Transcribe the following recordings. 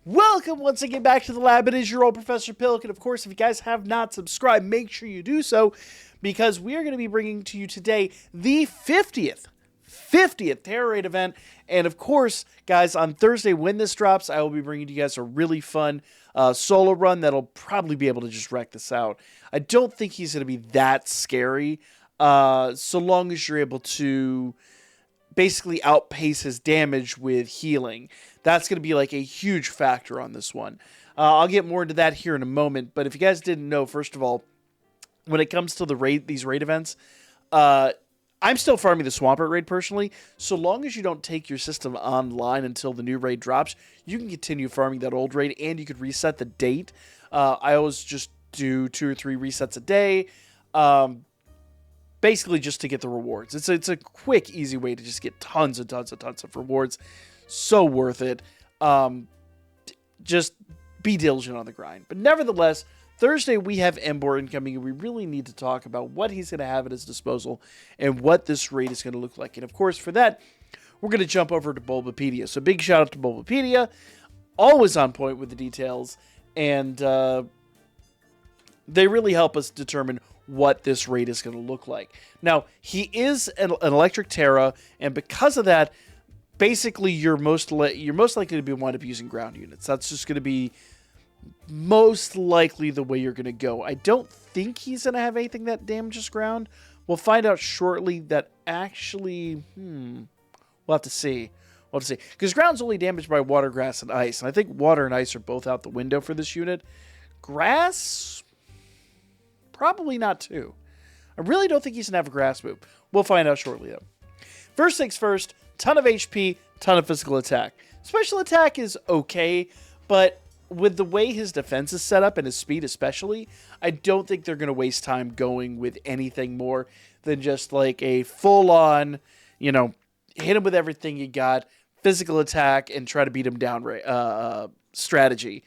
Welcome once again back to the lab. It is your old Professor Pilk, and of course, if you guys have not subscribed, make sure you do so, because we are going to be bringing to you today the 50th Terror Raid event. And of course, guys, on Thursday when this drops, I will be bringing you guys a really fun solo run that'll probably be able to just wreck this out. I don't think he's going to be that scary, so long as you're able to basically outpace his damage with healing. That's going to be like a huge factor on this one. I'll get more into that here in a moment, but if you guys didn't know, first of all, when it comes to these raid events, I'm still farming the Swampert raid personally. So long as you don't take your system online until the new raid drops, you can continue farming that old raid, and you could reset the date. I always just do 2 or 3 resets a day. Basically just to get the rewards. It's a quick, easy way to just get tons and tons and tons of rewards. So worth it. Just be diligent on the grind. But nevertheless, Thursday we have Emboar incoming, and we really need to talk about what he's going to have at his disposal and what this raid is going to look like. And of course, for that, we're going to jump over to Bulbapedia. So big shout out to Bulbapedia. Always on point with the details. And they really help us determine what this raid is going to look like. Now, he is an electric Terra, and because of that, basically you're most likely to be wind up using ground units. That's just going to be most likely the way you're going to go. I don't think he's going to have anything that damages ground. We'll find out shortly that actually, we'll have to see. We'll have to see. Because ground's only damaged by water, grass, and ice. And I think water and ice are both out the window for this unit. Grass, probably not too. I really don't think he's going to have a grass move. We'll find out shortly, though. First things first, ton of HP, ton of physical attack. Special attack is okay, but with the way his defense is set up, and his speed especially, I don't think they're going to waste time going with anything more than just like a full-on, hit him with everything you got, physical attack, and try to beat him down strategy.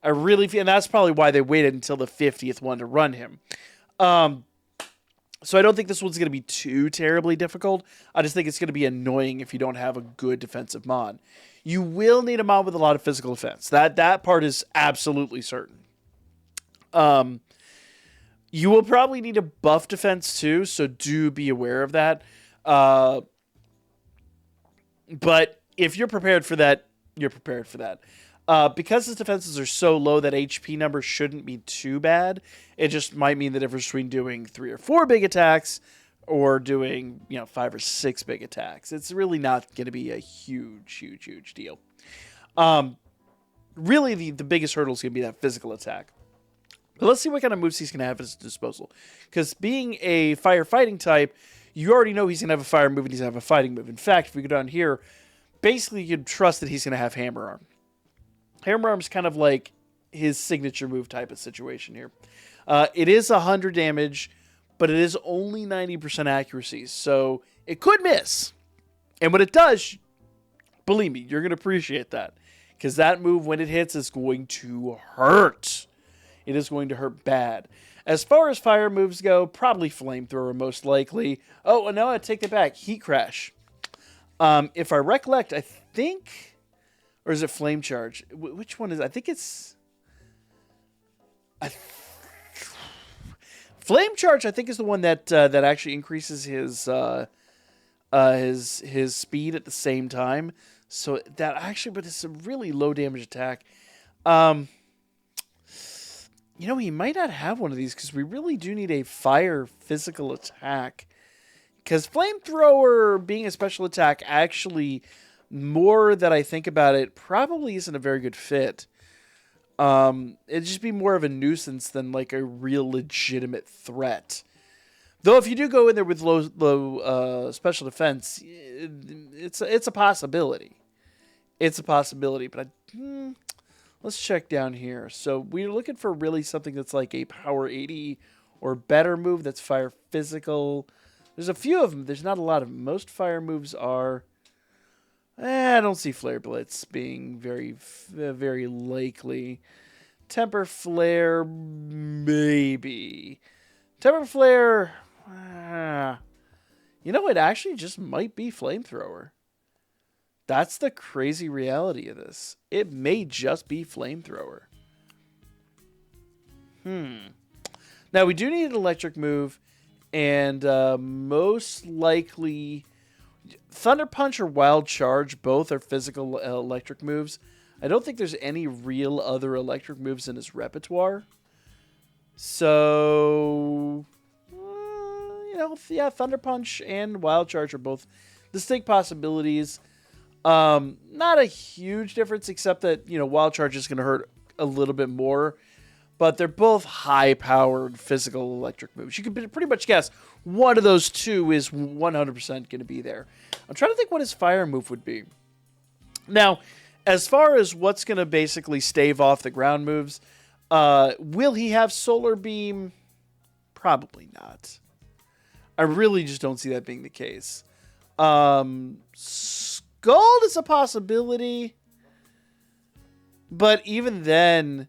I really feel, and that's probably why they waited until the 50th one to run him. So I don't think this one's going to be too terribly difficult. I just think it's going to be annoying if you don't have a good defensive mod. You will need a mod with a lot of physical defense. That part is absolutely certain. You will probably need a buff defense too, so do be aware of that. But if you're prepared for that, you're prepared for that. Because his defenses are so low, that HP number shouldn't be too bad. It just might mean the difference between doing 3 or 4 big attacks or doing 5 or 6 big attacks. It's really not going to be a huge deal. Really, the biggest hurdle is going to be that physical attack. But let's see what kind of moves he's going to have at his disposal. Because being a firefighting type, you already know he's going to have a fire move and he's going to have a fighting move. In fact, if we go down here, basically you can trust that he's going to have Hammer Arm. Hammer Arm's kind of like his signature move type of situation here. It is 100 damage, but it is only 90% accuracy, so it could miss. And when it does, believe me, you're going to appreciate that. Because that move, when it hits, is going to hurt. It is going to hurt bad. As far as fire moves go, probably Flamethrower most likely. Oh, no, I take that back. Heat Crash. If I recollect, I think... Or is it Flame Charge? Which one is it? I think it's... Flame Charge, I think, is the one that actually increases his speed at the same time. So that actually, but it's a really low damage attack. He might not have one of these because we really do need a fire physical attack. Because Flamethrower being a special attack actually... more that I think about it, probably isn't a very good fit. It'd just be more of a nuisance than like a real legitimate threat. Though if you do go in there with low special defense, it's a possibility. It's a possibility, but let's check down here. So we're looking for really something that's like a power 80 or better move that's fire physical. There's a few of them. There's not a lot of them. Most fire moves are... I don't see Flare Blitz being very likely. Temper Flare, maybe. Temper Flare, it actually just might be Flamethrower. That's the crazy reality of this. It may just be flamethrower. Now, we do need an electric move, and most likely Thunder Punch or Wild Charge, both are physical electric moves. I don't think there's any real other electric moves in his repertoire. So, yeah, Thunder Punch and Wild Charge are both distinct possibilities. Not a huge difference, except that, Wild Charge is going to hurt a little bit more. But they're both high-powered physical electric moves. You can pretty much guess one of those two is 100% going to be there. I'm trying to think what his fire move would be. Now, as far as what's going to basically stave off the ground moves, will he have Solar Beam? Probably not. I really just don't see that being the case. Scald is a possibility. But even then,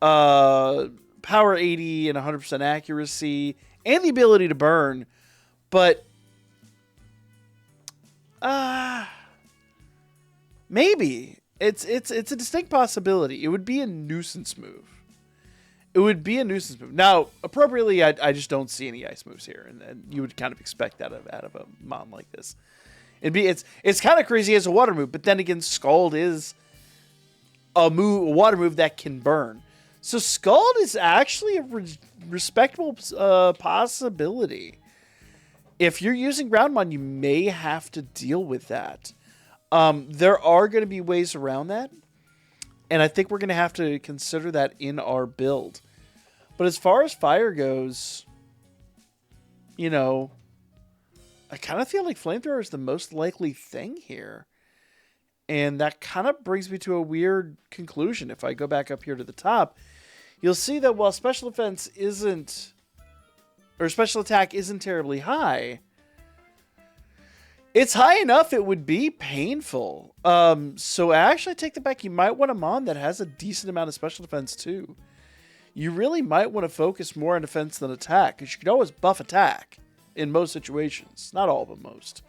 power 80 and 100% accuracy and the ability to burn, but maybe it's a distinct possibility. It would be a nuisance move. Now, appropriately, I just don't see any ice moves here, and you would kind of expect that out of a mon like this. It's kind of crazy as a water move, but then again, Scald is a water move that can burn. So Scald is actually a respectable possibility. If you're using Groundmon, you may have to deal with that. There are going to be ways around that, and I think we're going to have to consider that in our build. But as far as fire goes, I kind of feel like Flamethrower is the most likely thing here. And that kind of brings me to a weird conclusion. If I go back up here to the top, you'll see that while special attack isn't terribly high, it's high enough it would be painful. So I actually take that back. You might want a mon that has a decent amount of special defense too. You really might want to focus more on defense than attack, because you can always buff attack in most situations. Not all, but most.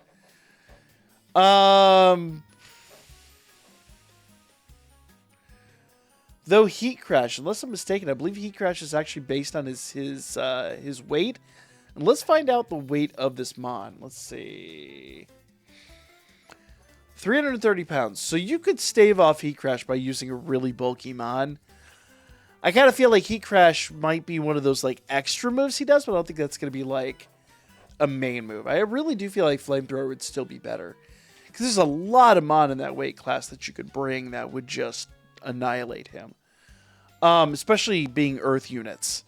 Though Heat Crash, unless I'm mistaken, I believe Heat Crash is actually based on his weight. And let's find out the weight of this mon. Let's see. 330 pounds. So you could stave off Heat Crash by using a really bulky mon. I kind of feel like Heat Crash might be one of those like extra moves he does, but I don't think that's going to be like a main move. I really do feel like Flamethrower would still be better, because there's a lot of mon in that weight class that you could bring that would just annihilate him, especially being earth units.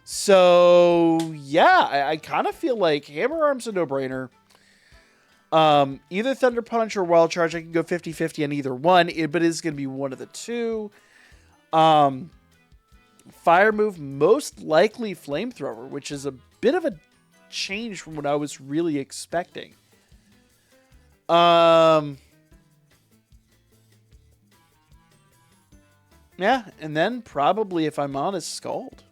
So yeah, I kind of feel like Hammer Arm's a no-brainer. Either Thunder Punch or Wild Charge, I can go 50-50 on either one, but it's going to be one of the two. Fire move, most likely Flamethrower, which is a bit of a change from what I was really expecting. Yeah, and then probably, if I'm honest, Scald.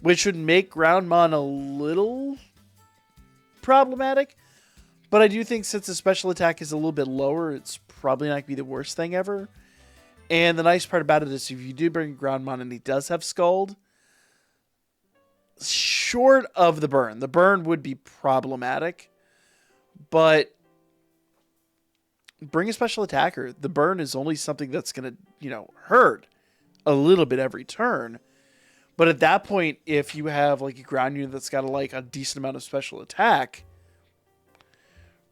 Which would make Groundmon a little problematic. But I do think since the special attack is a little bit lower, it's probably not going to be the worst thing ever. And the nice part about it is if you do bring Groundmon and he does have Scald, short of the burn would be problematic. But bring a special attacker. The burn is only something that's going to, hurt a little bit every turn. But at that point, if you have like a ground unit that's got a decent amount of special attack,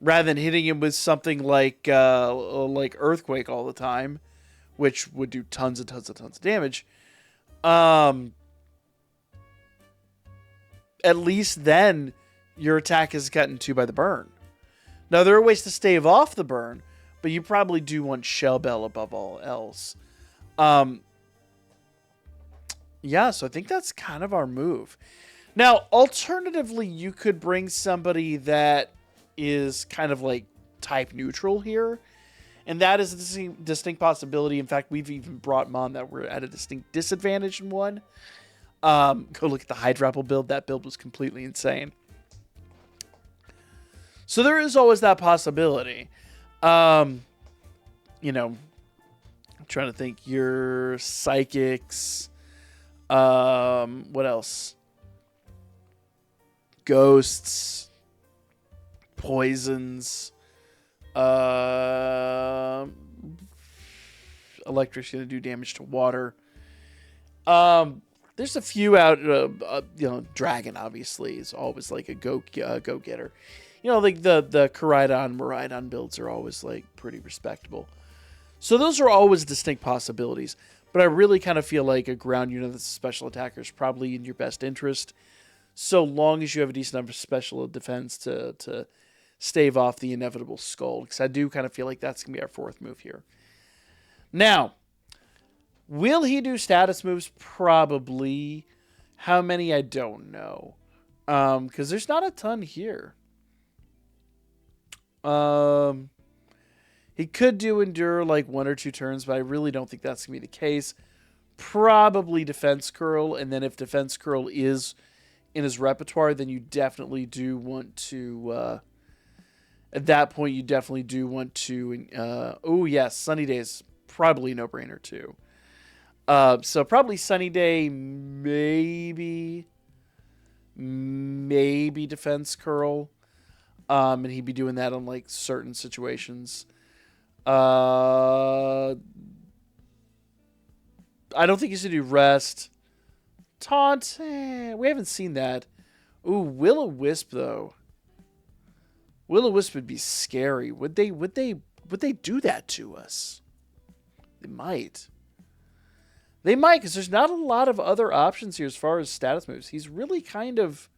rather than hitting him with something like Earthquake all the time, which would do tons and tons and tons of damage, at least then your attack is gotten to by the burn. Now, there are ways to stave off the burn, but you probably do want Shell Bell above all else. Yeah, so I think that's kind of our move. Now, alternatively, you could bring somebody that is kind of like type neutral here. And that is a distinct possibility. In fact, we've even brought mon that were at a distinct disadvantage in one. Go look at the Hydrapple build. That build was completely insane. So there is always that possibility. You know, I'm trying to think. Your psychics. What else? Ghosts. Poisons. Electric's going to do damage to water. There's a few out, Dragon obviously is always like a go-getter. Like the Koraidon, Miraidon builds are always like pretty respectable. So those are always distinct possibilities. But I really kind of feel like a ground unit that's a special attacker is probably in your best interest, so long as you have a decent enough special defense to stave off the inevitable skull. Because I do kind of feel like that's going to be our fourth move here. Now, will he do status moves? Probably. How many? I don't know. Because there's not a ton here. He could do Endure like 1 or 2 turns, but I really don't think that's going to be the case. Probably Defense Curl, and then if Defense Curl is in his repertoire, then you definitely do want to... at that point, you definitely do want to... oh, yes, Sunny Days. Probably no-brainer, too. So probably Sunny Day, maybe Defense Curl. And he'd be doing that on, like, certain situations. I don't think he's going to do Rest. Taunt, we haven't seen that. Ooh, Will-O-Wisp, though. Will-O-Wisp would be scary. Would they do that to us? They might. They might, because there's not a lot of other options here as far as status moves. He's really kind of...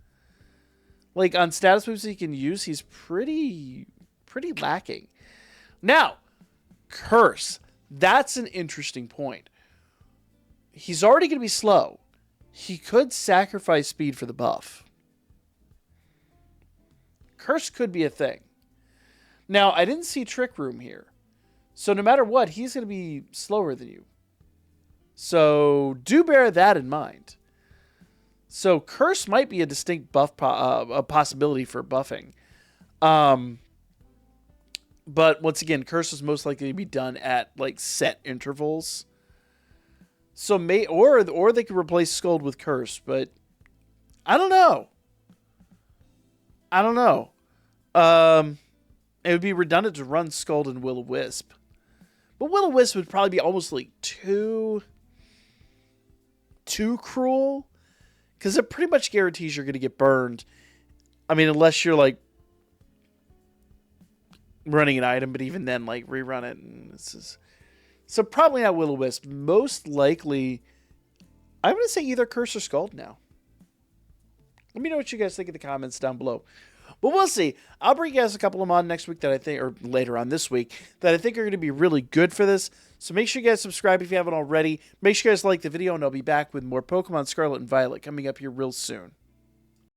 Like, on status moves he can use, he's pretty lacking. Now, Curse. That's an interesting point. He's already going to be slow. He could sacrifice speed for the buff. Curse could be a thing. Now, I didn't see Trick Room here. So no matter what, he's going to be slower than you. So do bear that in mind. So Curse might be a distinct buff a possibility for buffing. But once again, Curse is most likely to be done at like set intervals. So or they could replace Scold with Curse, but I don't know. It would be redundant to run Scold and Will-O-Wisp. But Will-O-Wisp would probably be almost like too cruel. Because it pretty much guarantees you're going to get burned. I mean, unless you're like running an item, but even then, like rerun it. And so probably not Will-O-Wisp. Most likely, I'm going to say either Curse or Scald now. Let me know what you guys think in the comments down below. But we'll see. I'll bring you guys a couple of them on next week that I think, or later on this week, that I think are going to be really good for this. So make sure you guys subscribe if you haven't already. Make sure you guys like the video, and I'll be back with more Pokemon Scarlet and Violet coming up here real soon.